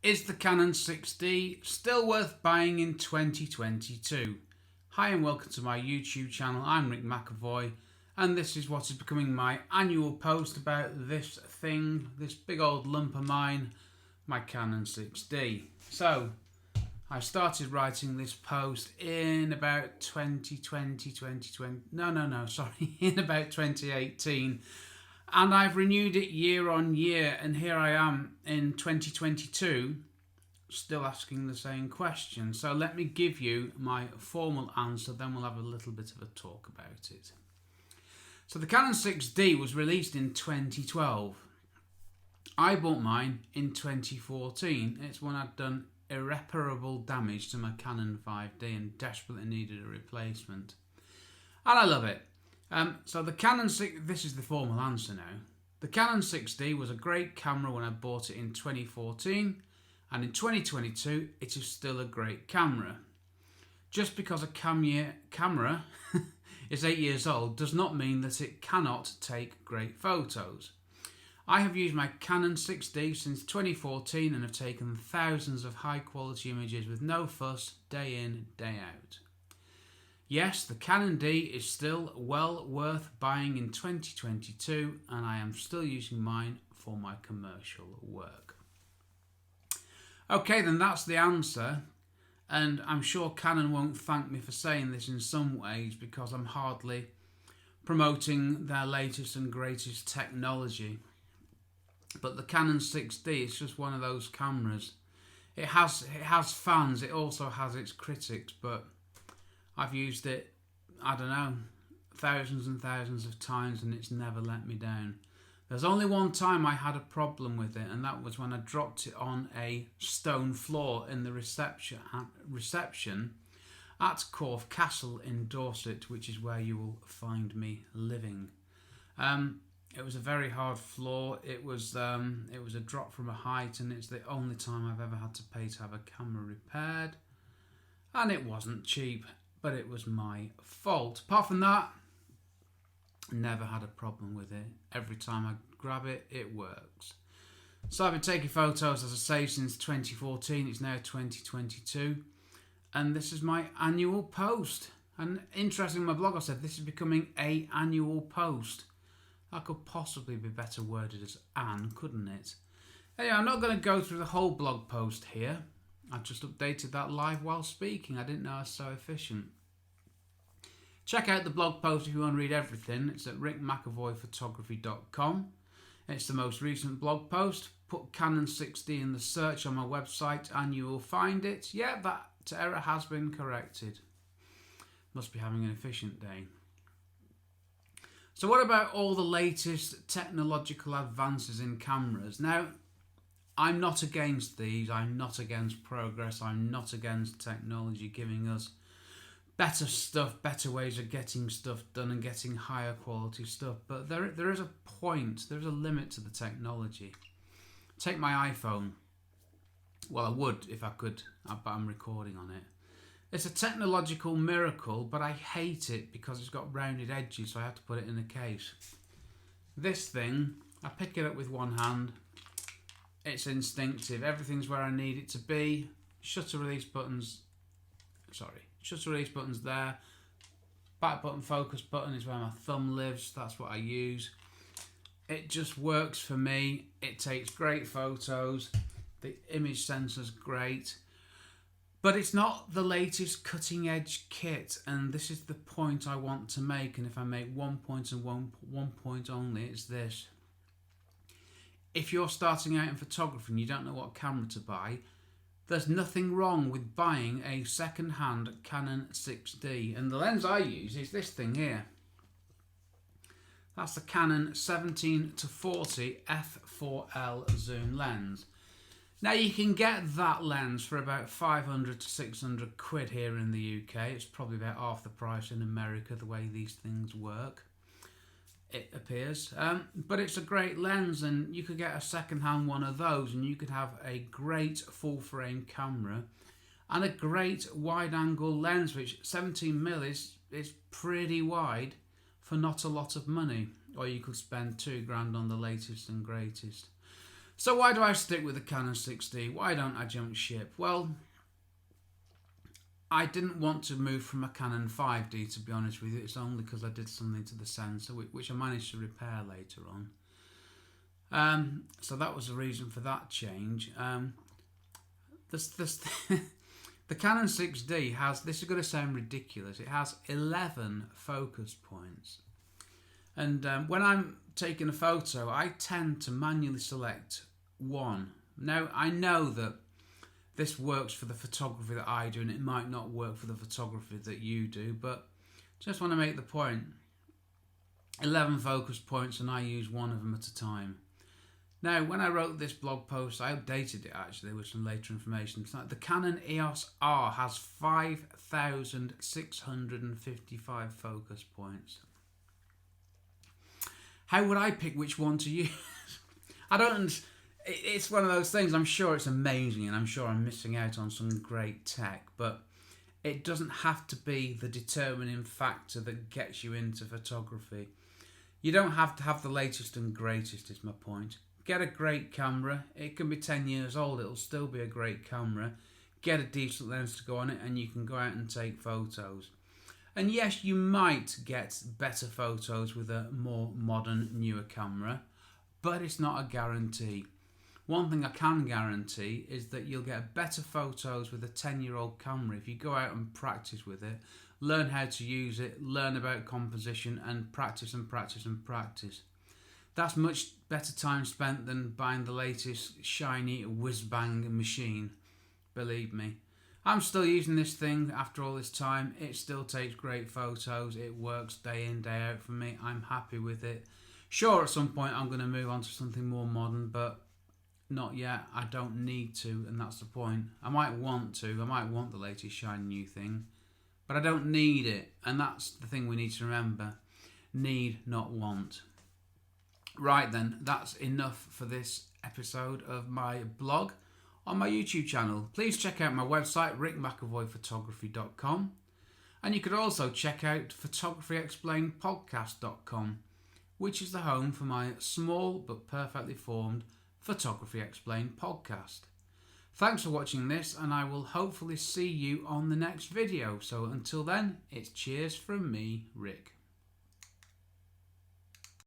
Is the Canon 6D still worth buying in 2022? Hi and welcome to my YouTube channel. I'm Rick McAvoy and this is what is becoming my annual post about this thing, this big old lump of mine, my Canon 6D. So, I started writing this post in about 2018. And I've renewed it year on year, and here I am in 2022, still asking the same question. So let me give you my formal answer, then we'll have a little bit of a talk about it. So the Canon 6D was released in 2012. I bought mine in 2014. It's when I'd done irreparable damage to my Canon 5D and desperately needed a replacement. And I love it. So the Canon 6, this is the formal answer now. The Canon 6D was a great camera when I bought it in 2014, and in 2022 it is still a great camera. Just because a camera is 8 years old does not mean that it cannot take great photos. I have used my Canon 6D since 2014 and have taken thousands of high quality images with no fuss, day in, day out. Yes, the Canon D is still well worth buying in 2022 and I am still using mine for my commercial work. Okay, then that's the answer, and I'm sure Canon won't thank me for saying this in some ways because I'm hardly promoting their latest and greatest technology. But the Canon 6D is just one of those cameras. It has fans, it also has its critics, but I've used it, I don't know, thousands and thousands of times and it's never let me down. There's only one time I had a problem with it, and that was when I dropped it on a stone floor in the reception at Corfe Castle in Dorset, which is where you will find me living. It was a very hard floor. It was a drop from a height, and it's the only time I've ever had to pay to have a camera repaired, and it wasn't cheap. But it was my fault. Apart from that, never had a problem with it. Every time I grab it, it works. So I've been taking photos, as I say, since 2014. It's now 2022. And this is my annual post. And interesting, in my blog I said this is becoming a annual post. That could possibly be better worded as an, couldn't it? Anyway, I'm not going to go through the whole blog post here. I just updated that live while speaking. I didn't know I was so efficient. Check out the blog post if you want to read everything. It's at rickmcavoyphotography.com. It's the most recent blog post. Put Canon 6D in the search on my website and you will find it. Yeah, that error has been corrected. Must be having an efficient day. So what about all the latest technological advances in cameras? Now, I'm not against these, I'm not against progress, I'm not against technology giving us better stuff, better ways of getting stuff done and getting higher quality stuff. But there is a point, there is a limit to the technology. Take my iPhone. Well, I would if I could, but I'm recording on it. It's a technological miracle, but I hate it because it's got rounded edges, so I have to put it in a case. This thing, I pick it up with one hand. It's instinctive. Everything's where I need it to be. Shutter release buttons there. Back button focus button is where my thumb lives. That's what I use. It just works for me. It takes great photos. The image sensor's great. But it's not the latest cutting edge kit, and this is the point I want to make. And if I make one point and one point only, it's this. If you're starting out in photography and you don't know what camera to buy, there's nothing wrong with buying a second-hand Canon 6D. And the lens I use is this thing here. That's the Canon 17-40 f4L zoom lens. Now you can get that lens for about 500 to 600 quid here in the UK. It's probably about half the price in America, the way these things work. It appears, but it's a great lens, and you could get a second-hand one of those and you could have a great full-frame camera and a great wide-angle lens, which 17mm is pretty wide for not a lot of money, or you could spend £2,000 on the latest and greatest. So why do I stick with the Canon 6D? Why don't I jump ship? Well, I didn't want to move from a Canon 5D, to be honest with you. It's only because I did something to the sensor, which I managed to repair later on. So that was the reason for that change. The Canon 6D has, this is going to sound ridiculous, it has 11 focus points. And when I'm taking a photo, I tend to manually select one. Now, I know that this works for the photography that I do, and it might not work for the photography that you do, but just want to make the point. 11 focus points, and I use one of them at a time. Now, when I wrote this blog post, I updated it actually with some later information. The Canon EOS R has 5,655 focus points. How would I pick which one to use? I don't. It's one of those things. I'm sure it's amazing, and I'm sure I'm missing out on some great tech, but it doesn't have to be the determining factor that gets you into photography. You don't have to have the latest and greatest, is my point. Get a great camera. It can be 10 years old. It'll still be a great camera. Get a decent lens to go on it, and you can go out and take photos. And yes, you might get better photos with a more modern, newer camera, but it's not a guarantee. One thing I can guarantee is that you'll get better photos with a 10-year-old camera if you go out and practice with it, learn how to use it, learn about composition, and practice and practice and practice. That's much better time spent than buying the latest shiny whiz-bang machine, believe me. I'm still using this thing after all this time. It still takes great photos. It works day in, day out for me. I'm happy with it. Sure, at some point I'm going to move on to something more modern, but not yet. I don't need to, and that's the point. I might want to. I might want the latest shiny new thing, but I don't need it, and that's the thing we need to remember. Need, not want. Right then, that's enough for this episode of my blog on my YouTube channel. Please check out my website, rickmcavoyphotography.com, and you could also check out photographyexplainedpodcast.com, which is the home for my small but perfectly formed Photography Explained podcast. Thanks for watching this, and I will hopefully see you on the next video. So until then, it's cheers from me, Rick.